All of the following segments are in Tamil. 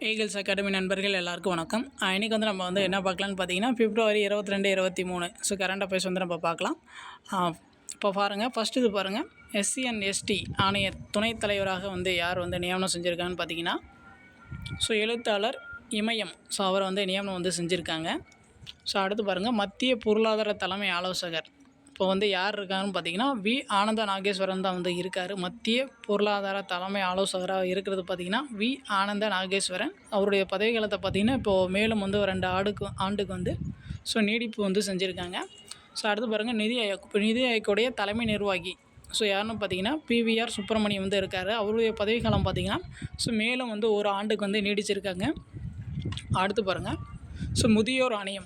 ஈகிள்ஸ் அகாடமி நண்பர்கள் எல்லாருக்கும் வணக்கம். இன்றைக்கி வந்து நம்ம வந்து என்ன பார்க்கலான்னு பார்த்தீங்கன்னா February 22, 23 ஸோ கரண்ட் அஃபேர்ஸ் வந்து நம்ம பார்க்கலாம். இப்போ பாருங்கள், ஃபஸ்ட்டு இது பாருங்கள், SC and ST ஆணைய துணைத் தலைவராக வந்து யார் வந்து நியமனம் செஞ்சுருக்காங்கன்னு பார்த்தீங்கன்னா எழுத்தாளர் இமயம். ஸோ அவரை வந்து நியமனம் வந்து செஞ்சுருக்காங்க. ஸோ அடுத்து பாருங்கள், மத்திய பொருளாதார தலைமை ஆலோசகர் இப்போ வந்து யார் இருக்காருன்னு பார்த்தீங்கன்னா ஆனந்த நாகேஸ்வரன் தான் வந்து இருக்கார். மத்திய பொருளாதார தலைமை ஆலோசகராக இருக்கிறது பார்த்திங்கன்னா ஆனந்த நாகேஸ்வரன். அவருடைய பதவி காலத்தை பார்த்திங்கன்னா இப்போது மேலும் வந்து ஒரு 2 ஆண்டுக்கு வந்து நீடிப்பு வந்து செஞ்சுருக்காங்க. ஸோ அடுத்து பாருங்கள், நிதி ஆயோக். இப்போ நிதி ஆயோக்குடைய தலைமை நிர்வாகி யாருன்னு பார்த்தீங்கன்னா PVR சுப்பிரமணியம் வந்து இருக்கார். அவருடைய பதவி காலம் பார்த்திங்கன்னா மேலும் வந்து ஒரு ஆண்டுக்கு வந்து நீடிச்சிருக்காங்க. அடுத்து பாருங்கள், முதியோர் ஆணையம்.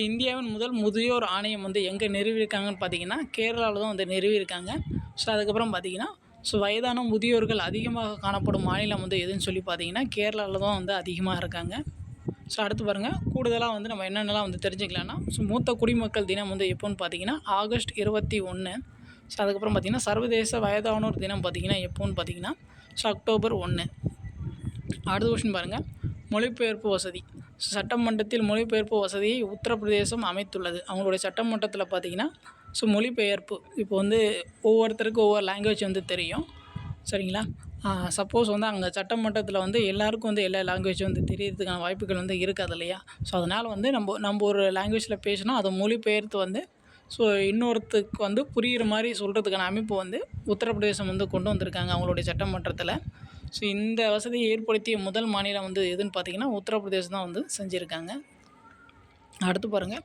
இந்தியாவின் முதல் முதியோர் ஆணையம் வந்து எங்கே நிறுவியிருக்காங்கன்னு பார்த்தீங்கன்னா கேரளாவில் தான் வந்து நிறுவியிருக்காங்க. அதுக்கப்புறம் பார்த்தீங்கன்னா வயதான முதியோர்கள் அதிகமாக காணப்படும் மாநிலம் வந்து எதுன்னு சொல்லி பார்த்தீங்கன்னா கேரளாவில் தான் வந்து அதிகமாக இருக்காங்க. அடுத்து பாருங்கள், கூடுதலாக வந்து நம்ம என்னென்னலாம் வந்து தெரிஞ்சுக்கலாம்னா மூத்த குடிமக்கள் தினம் வந்து எப்போன்னு பார்த்தீங்கன்னா August 21. அதுக்கப்புறம் பார்த்திங்கன்னா சர்வதேச வயதானோர் தினம் பார்த்திங்கன்னா எப்போன்னு பார்த்தீங்கன்னா October 1. அடுத்த கொஸ்டின் பாருங்கள், மொழிபெயர்ப்பு வசதி. சட்டமன்றத்தில் மொழிபெயர்ப்பு வசதியை உத்தரப்பிரதேசம் அமைத்துள்ளது. அவங்களுடைய சட்டமன்றத்தில் பார்த்திங்கன்னா மொழிபெயர்ப்பு இப்போ வந்து ஒவ்வொருத்தருக்கும் ஒவ்வொரு லாங்குவேஜ் வந்து தெரியும், சரிங்களா? சப்போஸ் வந்து அங்கே சட்டமன்றத்தில் வந்து எல்லாருக்கும் வந்து எல்லா லாங்குவேஜ் வந்து தெரியறதுக்கான வாய்ப்புகள் வந்து இருக்காது இல்லையா? அதனால் வந்து நம்ம ஒரு லாங்குவேஜில் பேசினா அதை மொழிபெயர்த்து வந்து இன்னொருத்துக்கு வந்து புரிகிற மாதிரி சொல்கிறதுக்கான அமைப்பு வந்து உத்தரப்பிரதேசம் வந்து கொண்டு வந்திருக்காங்க அவங்களுடைய சட்டமன்றத்தில். இந்த வசதியை ஏற்படுத்திய முதல் மாநிலம் வந்து எதுன்னு பார்த்தீங்கன்னா உத்தரப்பிரதேசம் தான் வந்து செஞ்சுருக்காங்க. அடுத்து பாருங்கள்,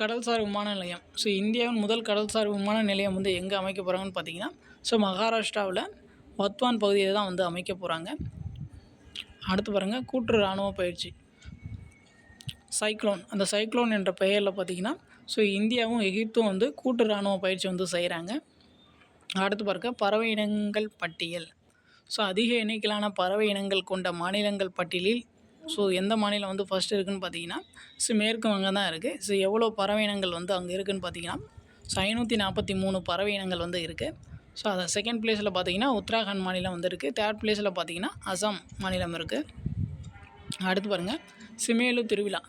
கடல்சார் விமான நிலையம். இந்தியாவின் முதல் கடல்சார் விமான நிலையம் வந்து எங்கே அமைக்க போகிறாங்கன்னு பார்த்தீங்கன்னா மகாராஷ்டிராவில் வத்வான் பகுதியில் தான் வந்து அமைக்க போகிறாங்க. அடுத்து பாருங்கள், கூட்டு இராணுவ பயிற்சி. சைக்ளோன். அந்த சைக்ளோன் என்ற பெயரில் பார்த்திங்கன்னா இந்தியாவும் எகிப்தும் வந்து கூட்டு இராணுவ பயிற்சி வந்து செய்கிறாங்க. அடுத்து பாருங்கள், பறவை இனங்கள் பட்டியல். அதிக எண்ணிக்கையிலான பறவை இனங்கள் கொண்ட மாநிலங்கள் பட்டியலில் எந்த மாநிலம் வந்து ஃபஸ்ட்டு இருக்குதுன்னு பார்த்தீங்கன்னா மேற்கு வங்கம் தான் இருக்குது. எவ்வளோ பறவை இனங்கள் வந்து அங்கே இருக்குதுன்னு பார்த்தீங்கன்னா 543 பறவை இனங்கள் வந்து இருக்குது. அதை செகண்ட் பிளேஸில் பார்த்தீங்கன்னா உத்தராகண்ட் மாநிலம் வந்து இருக்குது. தேர்ட் பிளேஸில் பார்த்தீங்கன்னா அசாம் மாநிலம் இருக்குது. அடுத்து பாருங்கள், சிமேலு திருவிழா.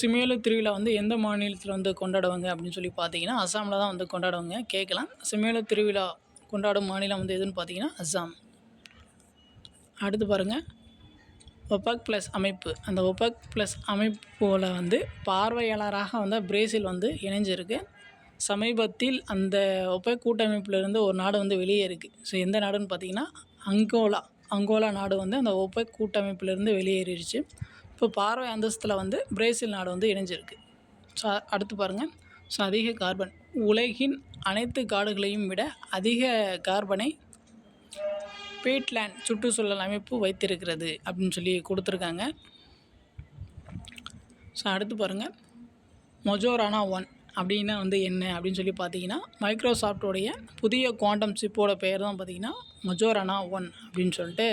சிமேலு திருவிழா வந்து எந்த மாநிலத்தில் வந்து கொண்டாடுவாங்க அப்படின்னு சொல்லி பார்த்தீங்கன்னா அசாமில் தான் வந்து கொண்டாடுவாங்க. கேட்கலாம், சிமேலு திருவிழா கொண்டாடும் மாநிலம் வந்து எதுன்னு பார்த்தீங்கன்னா அசாம். அடுத்து பாருங்கள், OPEC+ அமைப்பு. அந்த OPEC+ அமைப்பில் வந்து பார்வையாளராக வந்து பிரேசில் வந்து இணைஞ்சிருக்கு. சமீபத்தில் அந்த OPEC கூட்டமைப்பிலிருந்து ஒரு நாடு வந்து வெளியே இருக்குது. எந்த நாடுன்னு பார்த்தீங்கன்னா அங்கோலா நாடு வந்து அந்த OPEC கூட்டமைப்பிலிருந்து வெளியேறிடுச்சு. இப்போ பார்வை அந்தஸ்தில் வந்து பிரேசில் நாடு வந்து இணைஞ்சிருக்கு. அடுத்து பாருங்கள், அதிக கார்பன். உலகின் அனைத்து காடுகளையும் விட அதிக கார்பனை பீட்லேண்ட் சுற்றுச்சூழல் அமைப்பு வைத்திருக்கிறது அப்படின்னு சொல்லி கொடுத்துருக்காங்க. அடுத்து பாருங்கள், மொஜோரானா 1 அப்படின்னா வந்து என்ன அப்படின்னு சொல்லி பார்த்தீங்கன்னா மைக்ரோசாஃப்டோடைய புதிய குவாண்டம் சிப்போட பெயர் தான் பார்த்திங்கன்னா மொஜோரானா 1 அப்படின்னு சொல்லிட்டு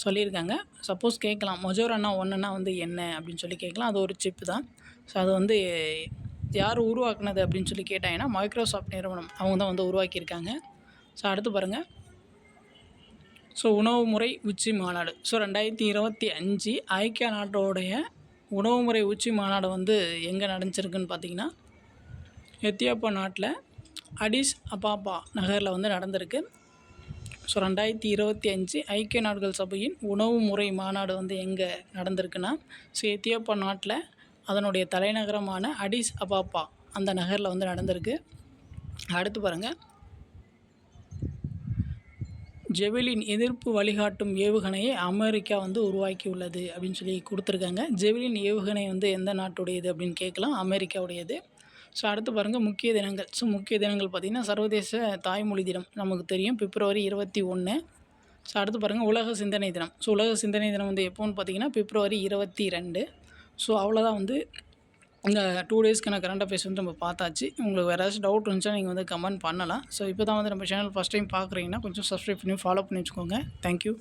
சொல்லியிருக்காங்க. சப்போஸ் கேட்கலாம், மொஜோரானா 1ன்னா வந்து என்ன அப்படின்னு சொல்லி கேட்கலாம். அது ஒரு சிப்பு தான். அது வந்து யார் உருவாக்குனது அப்படின்னு சொல்லி கேட்டாங்கன்னா மைக்ரோசாஃப்ட் நிறுவனம் அவங்க தான் வந்து உருவாக்கியிருக்காங்க. அடுத்து பாருங்கள், உணவு முறை உச்சி மாநாடு. 2025 ஐக்கிய நாட்டோடைய உணவு முறை உச்சி மாநாடு வந்து எங்கே நடந்துச்சிருக்குன்னு பார்த்தீங்கன்னா எத்தியோப்பியா நாட்டில் அடிஸ் அபாபா நகரில் வந்து நடந்திருக்கு. 2025 ஐக்கிய நாடுகள் சபையின் உணவு முறை மாநாடு வந்து எங்கே நடந்திருக்குன்னா எத்தியோப்பியா நாட்டில் அதனுடைய தலைநகரமான அடிஸ் அபாபா அந்த நகரில் வந்து நடந்திருக்கு. அடுத்து பாருங்கள், ஜெவலின் எதிர்ப்பு வழிகாட்டும் ஏவுகணையை அமெரிக்கா வந்து உருவாக்கியுள்ளது அப்படின்னு சொல்லி கொடுத்துருக்காங்க. ஜெவலின் ஏவுகணை வந்து எந்த நாட்டுடையது அப்படின்னு கேட்கலாம், அமெரிக்காவுடையது. அடுத்து பாருங்கள், முக்கிய தினங்கள். முக்கிய தினங்கள் பார்த்திங்கன்னா சர்வதேச தாய்மொழி தினம் நமக்கு தெரியும், February 21. அடுத்து பாருங்கள், உலக சிந்தனை தினம். உலக சிந்தனை தினம் வந்து எப்போன்னு பார்த்தீங்கன்னா February 22. அவ்வளோதான் வந்து இந்த 2 டேஸ்க்கான கரண்ட் அஃபேர்ஸ் வந்து நம்ம பார்த்தாச்சு. உங்களுக்கு வேறு ஏதாச்சும் டவுட் இருந்துச்சுன்னா நீங்கள் வந்து கமெண்ட் பண்ணலாம். இப்போ தான் வந்து நம்ம சேனல் ஃபஸ்ட் டைம் பார்க்குறீங்கன்னா கொஞ்சம் சப்ஸ்கிரைப் பண்ணி ஃபாலோ பண்ணி வச்சுக்கோங்க. தேங்க்யூ.